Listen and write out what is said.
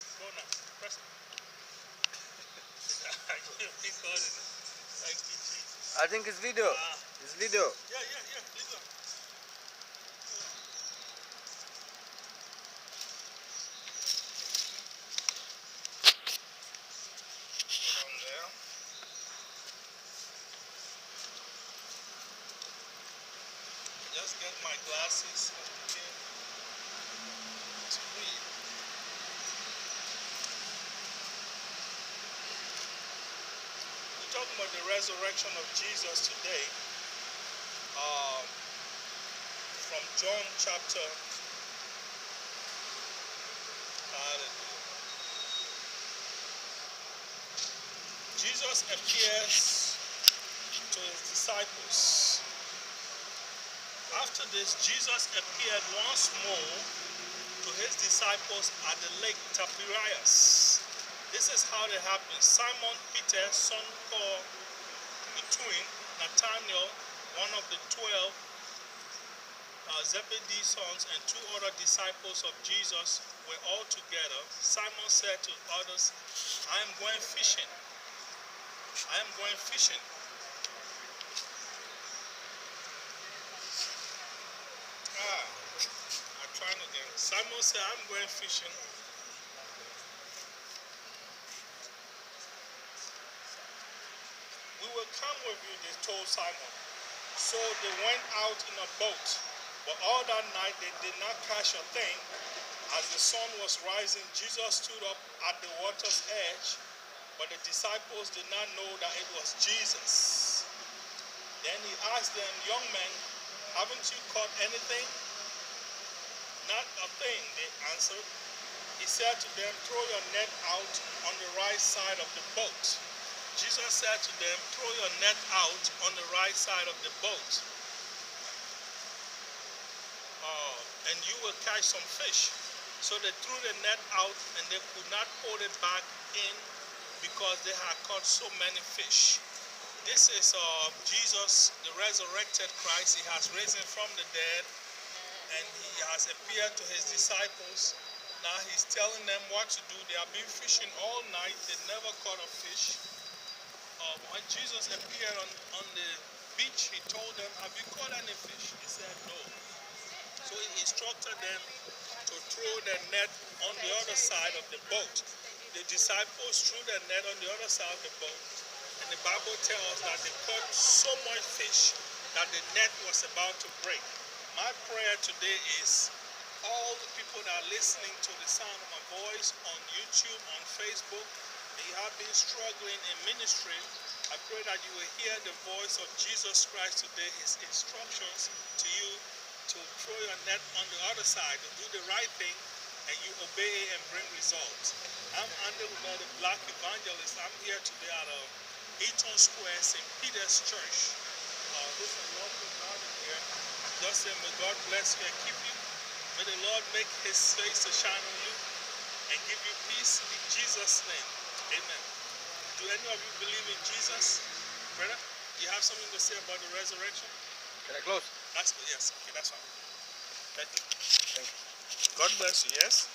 Go now. Press it. I recorded it. Thank you, Jesus. I think it's video. It's video. Yeah. Leave it. Put on there. Just get my glasses and begin to read. We're talking about the resurrection of Jesus today. From John chapter. Jesus appears to his disciples. After this, Jesus appeared once more to his disciples at the lake Tiberias. This is how it happened. Simon Peter, son called Eaton, Nathanael, one of the 12, Zebedee's sons, and 2 other disciples of Jesus were all together. Simon said to others, I am going fishing. I'm trying again. Simon said, I'm going fishing. We will come with you, they told Simon. So they went out in a boat. But all that night they did not catch a thing. As the sun was rising, Jesus stood up at the water's edge, but the disciples did not know that it was Jesus. Then he asked them, young men, haven't you caught anything? Not a thing, they answered. He said to them, throw your net out on the right side of the boat. Jesus said to them, throw your net out on the right side of the boat, and you will catch some fish. So they threw the net out, and they could not pull it back in because they had caught so many fish. This is Jesus, the resurrected Christ. He has risen from the dead, and he has appeared to his disciples. Now he's telling them what to do. They have been fishing all night. They never caught a fish. When Jesus appeared on the beach, he told them, have you caught any fish? He said no. So he instructed them to throw the net on the other side of the boat. The disciples threw the net on the other side of the boat, and the Bible tells us that they caught so much fish that the net was about to break. My prayer today is all the people that are listening to the sound of my voice on YouTube, on Facebook, and you have been struggling in ministry, I pray that you will hear the voice of Jesus Christ today, his instructions to you to throw your net on the other side, to do the right thing, and you obey and bring results. I'm Andy, the Black Evangelist. I'm here today at Eaton Square, St. Peter's Church. This is a lovely garden here. Just say, may God bless you and keep you. May the Lord make his face to shine on you and give you peace in Jesus' name. Amen. Do any of you believe in Jesus? Brother, you have something to say about the resurrection? Can I close? That's good, yes. Okay, that's fine. Thank you. Thank you. God bless you, yes?